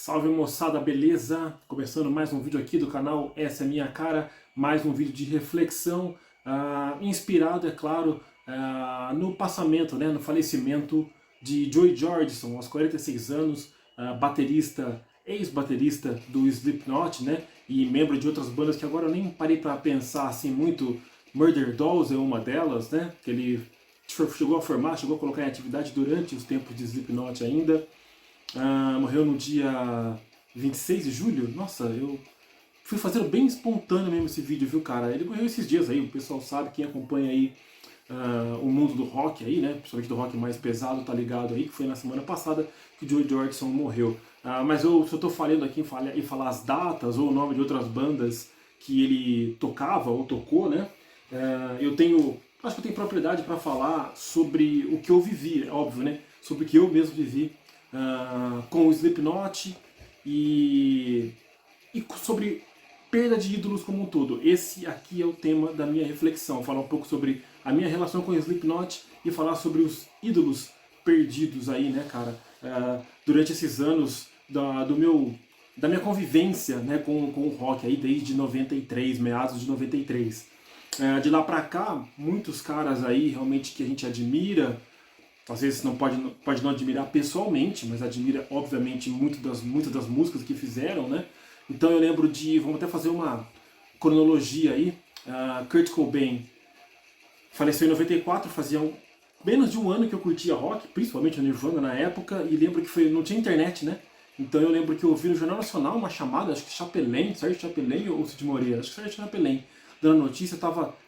Salve moçada, beleza? Começando mais um vídeo aqui do canal Essa é Minha Cara, mais um vídeo de reflexão, inspirado, é claro, no passamento, né, no falecimento de Joey Jordison, aos 46 anos, baterista, ex-baterista do Slipknot, né, e membro de outras bandas que agora eu nem parei para pensar assim muito. Murder Dolls é uma delas, né, que ele chegou a formar, chegou a colocar em atividade durante os tempos de Slipknot ainda. Morreu no dia 26 de julho. Nossa, eu fui fazendo bem espontâneo mesmo esse vídeo, viu, cara? Ele morreu esses dias aí, o pessoal sabe, quem acompanha aí o mundo do rock aí, né? Principalmente do rock mais pesado, tá ligado aí, que foi na semana passada que o Joey Jordison morreu. Mas se eu tô falando aqui em falar as datas ou o nome de outras bandas que ele tocava ou tocou, né? Acho que eu tenho propriedade para falar sobre o que eu vivi, é óbvio, né? Sobre o que eu mesmo vivi com o Slipknot e sobre perda de ídolos como um todo. Esse aqui é o tema da minha reflexão, falar um pouco sobre a minha relação com o Slipknot e falar sobre os ídolos perdidos aí, né, cara, durante esses anos da minha convivência, né, com o rock aí desde 93, meados de 93. De lá pra cá, muitos caras aí realmente que a gente admira, às vezes pode não admirar pessoalmente, mas admira obviamente muitas das músicas que fizeram, né? Então eu lembro vamos até fazer uma cronologia aí, Kurt Cobain faleceu em 94, fazia menos de um ano que eu curtia rock, principalmente o Nirvana na época, e lembro que não tinha internet, né? Então eu lembro que eu ouvi no Jornal Nacional uma chamada, acho que Sérgio Chapelain ou Cid Moreira, acho que Sérgio Chapelain, dando notícia,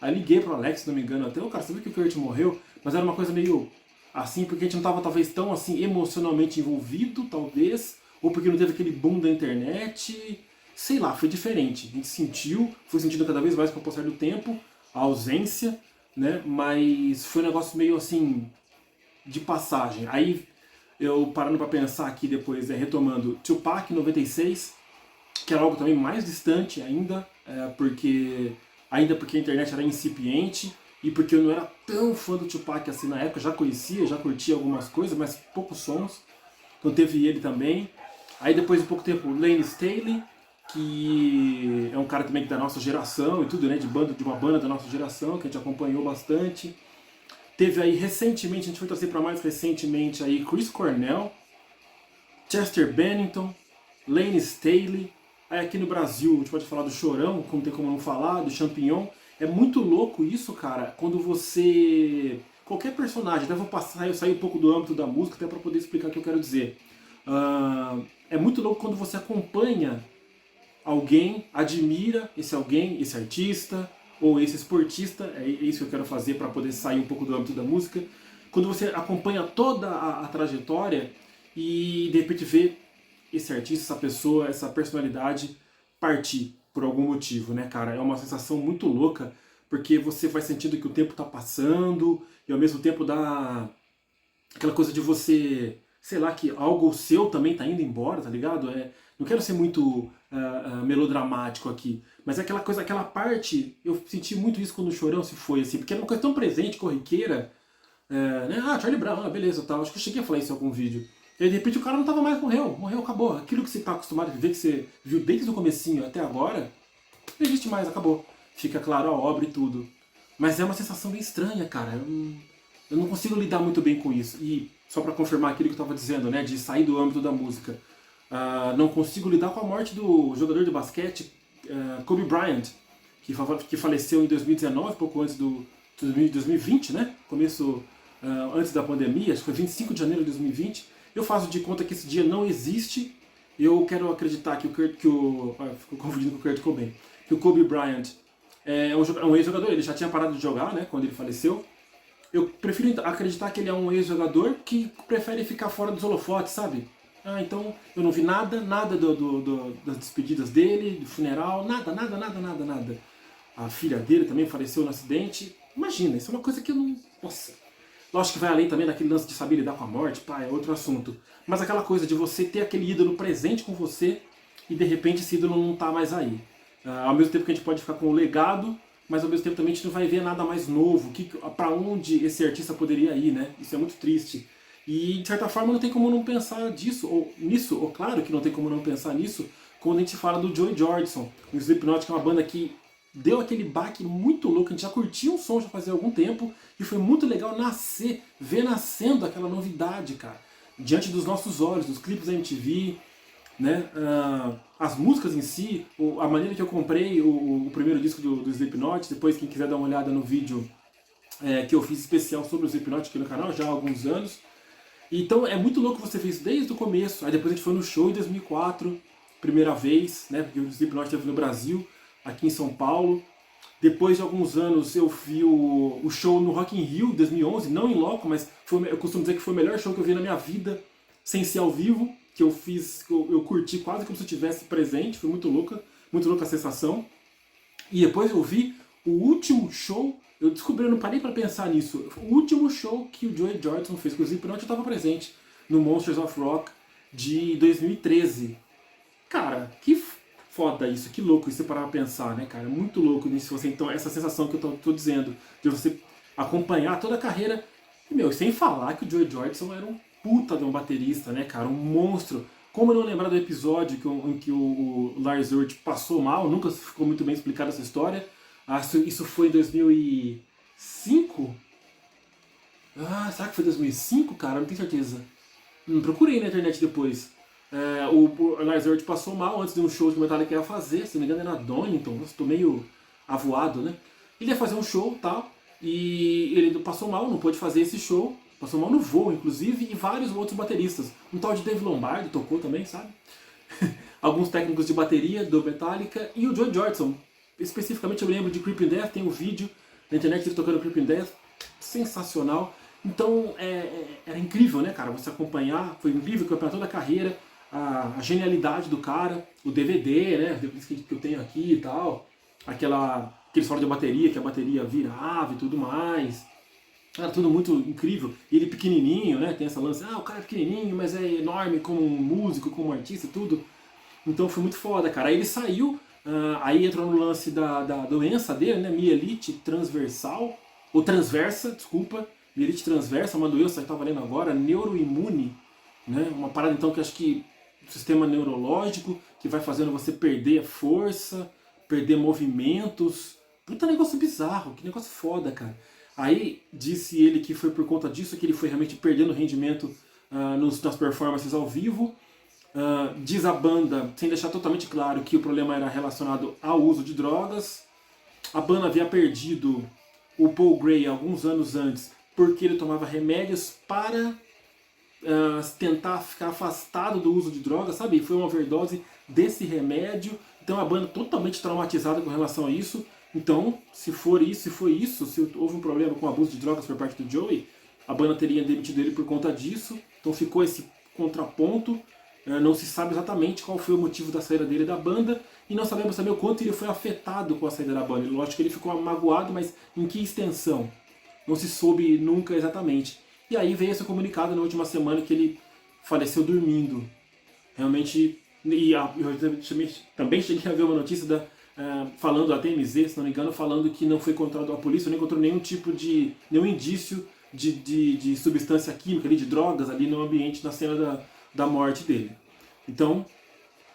aí liguei pro Alex, se não me engano, até, cara, você viu que o Kurt morreu? Mas era uma coisa meio assim, porque a gente não estava talvez tão assim emocionalmente envolvido, talvez, ou porque não teve aquele boom da internet, sei lá, foi diferente. A gente foi sentindo cada vez mais com o passar do tempo, a ausência, né? Mas foi um negócio meio assim de passagem. Aí eu parando para pensar aqui depois, retomando Tupac 96, que era algo também mais distante ainda, porque a internet era incipiente e porque eu não era tão fã do Tupac assim na época, já conhecia, já curtia algumas coisas, mas poucos sons. Então teve ele também. Aí depois de pouco tempo, Lane Staley, que é um cara também da nossa geração e tudo, né, de uma banda da nossa geração, que a gente acompanhou bastante. Teve aí recentemente, a gente foi trazer para mais recentemente aí Chris Cornell, Chester Bennington, Lane Staley. Aí aqui no Brasil a gente pode falar do Chorão, como tem como não falar, do Champignon. É muito louco isso, cara, quando você... Qualquer personagem, até vou sair um pouco do âmbito da música até para poder explicar o que eu quero dizer. É muito louco quando você acompanha alguém, admira esse alguém, esse artista ou esse esportista, é isso que eu quero fazer para poder sair um pouco do âmbito da música. Quando você acompanha toda a trajetória e de repente vê esse artista, essa pessoa, essa personalidade partir por algum motivo, né, cara? É uma sensação muito louca, porque você vai sentindo que o tempo tá passando e ao mesmo tempo dá aquela coisa de você, sei lá, que algo seu também tá indo embora, tá ligado? Não quero ser muito melodramático aqui, mas é aquela coisa, aquela parte, eu senti muito isso quando o Chorão se foi, assim, porque era uma coisa tão presente, corriqueira, né? Charlie Brown, beleza, tal. Acho que eu cheguei a falar isso em algum vídeo. E aí, de repente o cara não tava mais, morreu, acabou. Aquilo que você tá acostumado a viver, que você viu desde o comecinho até agora, não existe mais, acabou. Fica claro a obra e tudo. Mas é uma sensação bem estranha, cara. Eu não consigo lidar muito bem com isso. E só pra confirmar aquilo que eu tava dizendo, né, de sair do âmbito da música, não consigo lidar com a morte do jogador de basquete Kobe Bryant, que faleceu em 2019, pouco antes do 2020, né? Começo antes da pandemia, acho que foi 25 de janeiro de 2020. Eu faço de conta que esse dia não existe. Eu quero acreditar fico confundindo com o Kurt Cobain, que o Kobe Bryant é um ex-jogador, ele já tinha parado de jogar, né, quando ele faleceu. Eu prefiro acreditar que ele é um ex-jogador que prefere ficar fora dos holofotes, sabe? Então eu não vi nada das despedidas dele, do funeral, nada. A filha dele também faleceu no acidente. Imagina, isso é uma coisa que eu não... Nossa... Lógico que vai além também daquele lance de saber lidar com a morte, é outro assunto. Mas aquela coisa de você ter aquele ídolo presente com você e de repente esse ídolo não tá mais aí. Ao mesmo tempo que a gente pode ficar com o legado, mas ao mesmo tempo também a gente não vai ver nada mais novo, para onde esse artista poderia ir, né? Isso é muito triste. E de certa forma não tem como não pensar nisso, ou claro que não tem como não pensar nisso, quando a gente fala do Joey Jordison. O Slipknot, que é uma banda que deu aquele baque muito louco, a gente já curtia o som já fazia algum tempo, e foi muito legal ver nascendo aquela novidade, cara, diante dos nossos olhos, dos clipes da MTV, né? As músicas em si, a maneira que eu comprei o primeiro disco do Slipknot, depois quem quiser dar uma olhada no vídeo que eu fiz especial sobre o Slipknot aqui no canal já há alguns anos. Então é muito louco você fez isso desde o começo. Aí depois a gente foi no show em 2004, primeira vez, né? Porque o Slipknot esteve no Brasil, aqui em São Paulo. Depois de alguns anos eu vi o show no Rock in Rio 2011, não em loco, mas eu costumo dizer que foi o melhor show que eu vi na minha vida, sem ser ao vivo, que eu fiz, eu curti quase como se eu estivesse presente, foi muito louca a sensação. E depois eu vi o último show, eu descobri, eu não parei pra pensar nisso, o último show que o Joey Jordison fez com o Slipknot, eu estava presente no Monsters of Rock de 2013. Cara, que foda isso, que louco isso você parar pra pensar, né, cara? Muito louco nisso, você, então, essa sensação que eu tô dizendo, de você acompanhar toda a carreira. E, meu, sem falar que o Joey Jordison era um puta de um baterista, né, cara? Um monstro. Como não lembrar do episódio em que o Lars Ulrich passou mal, nunca ficou muito bem explicada essa história. Isso foi em 2005? Será que foi 2005, cara? Não tenho certeza. Procurei na internet depois. O Lars Ulrich passou mal antes de um show que o Metallica ia fazer, se não me engano era Donington, estou meio avoado, né? Ele ia fazer um show e tal, e ele passou mal, não pôde fazer esse show, passou mal no voo, inclusive, e vários outros bateristas. Um tal de Dave Lombardi tocou também, sabe? Alguns técnicos de bateria do Metallica, e o Joey Jordison. Especificamente eu me lembro de Creeping Death, tem um vídeo na internet dele tocando Creeping Death, sensacional. Então era incrível, né, cara, você acompanhar, foi incrível acompanhar toda a carreira, a genialidade do cara, o DVD, né, que eu tenho aqui e tal, aqueles falam de bateria, que a bateria virava e tudo mais. Era tudo muito incrível. E ele pequenininho, né, tem essa lance, o cara é pequenininho, mas é enorme como um músico, como um artista e tudo. Então foi muito foda, cara. Aí ele saiu, aí entrou no lance da doença dele, né, mielite transversal, ou transversa, desculpa, mielite transversa, uma doença que eu estava lendo agora, neuroimune, né, uma parada então que acho que sistema neurológico, que vai fazendo você perder força, perder movimentos. Puta negócio bizarro, que negócio foda, cara. Aí disse ele que foi por conta disso que ele foi realmente perdendo rendimento nas performances ao vivo. Diz a banda, sem deixar totalmente claro, que o problema era relacionado ao uso de drogas. A banda havia perdido o Paul Gray alguns anos antes porque ele tomava remédios para tentar ficar afastado do uso de drogas, sabe? Foi uma overdose desse remédio. Então a banda totalmente traumatizada com relação a isso. Então, se foi isso, se houve um problema com o abuso de drogas por parte do Joey, a banda teria demitido ele por conta disso. Então ficou esse contraponto. Não se sabe exatamente qual foi o motivo da saída dele da banda e não sabemos também o quanto ele foi afetado com a saída da banda. Lógico que ele ficou magoado, mas em que extensão? Não se soube nunca exatamente. E aí veio esse comunicado na última semana que ele faleceu dormindo. Realmente, eu também cheguei a ver uma notícia falando da TMZ, se não me engano, falando que não foi encontrado, a polícia não encontrou nenhum indício de substância química, de drogas ali no ambiente, na cena da morte dele. Então,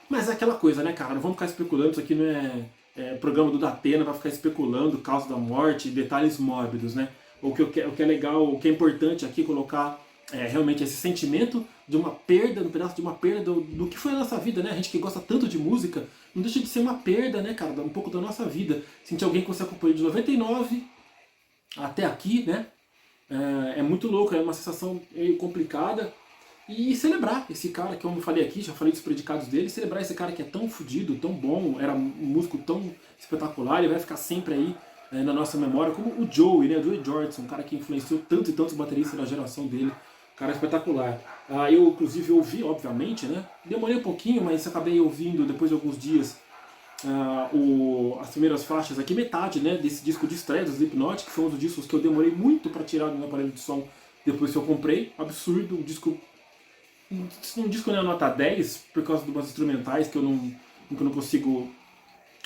mas é aquela coisa, né, cara, não vamos ficar especulando, isso aqui não é programa do Datena para ficar especulando causa da morte, detalhes mórbidos, né? O que é legal, o que é importante aqui colocar realmente esse sentimento de uma perda, um pedaço de uma perda do que foi a nossa vida, né? A gente que gosta tanto de música, não deixa de ser uma perda, né, cara? Um pouco da nossa vida. Sentir alguém que você acompanhou de 99 até aqui, né? É muito louco, é uma sensação meio complicada. E celebrar esse cara, que eu falei aqui, já falei dos predicados dele, celebrar esse cara que é tão fodido, tão bom, era um músico tão espetacular, ele vai ficar sempre aí na nossa memória, como o Joey, né? O Joey Jordison, um cara que influenciou tantos e tantos bateristas da geração dele, cara espetacular. Eu, inclusive, ouvi, obviamente, né? Demorei um pouquinho, mas acabei ouvindo, depois de alguns dias, as primeiras faixas aqui, metade, né, desse disco de estreia do Slipknot, que foi um dos discos que eu demorei muito para tirar do meu aparelho de som depois que eu comprei. Absurdo, um disco não é nota 10, por causa de umas instrumentais que eu não consigo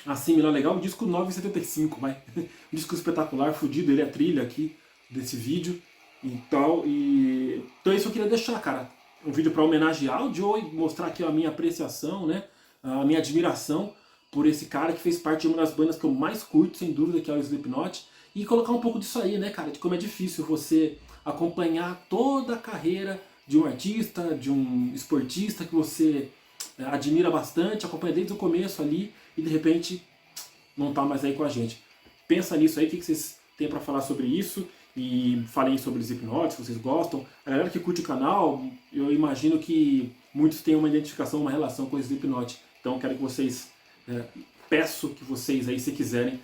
assimilar legal. Um disco 9,75, vai. Um disco espetacular, fudido, ele é a trilha aqui desse vídeo. e tal. Então é isso que eu queria deixar, cara. Um vídeo para homenagear o Joey, mostrar aqui a minha apreciação, né? A minha admiração por esse cara que fez parte de uma das bandas que eu mais curto, sem dúvida, que é o Slipknot. E colocar um pouco disso aí, né, cara? De como é difícil você acompanhar toda a carreira de um artista, de um esportista que você admira bastante, acompanha desde o começo ali e de repente não tá mais aí com a gente. Pensa nisso aí, o que vocês têm para falar sobre isso? E falem sobre os Slipknot, se vocês gostam. A galera que curte o canal, eu imagino que muitos têm uma identificação, uma relação com o Slipknot. Então quero que vocês, peço que vocês aí, se quiserem,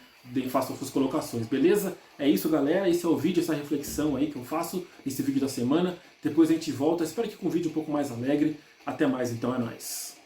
façam suas colocações, beleza? É isso, galera, esse é o vídeo, essa reflexão aí que eu faço, esse vídeo da semana. Depois a gente volta, espero que com um vídeo um pouco mais alegre. Até mais então, é nóis.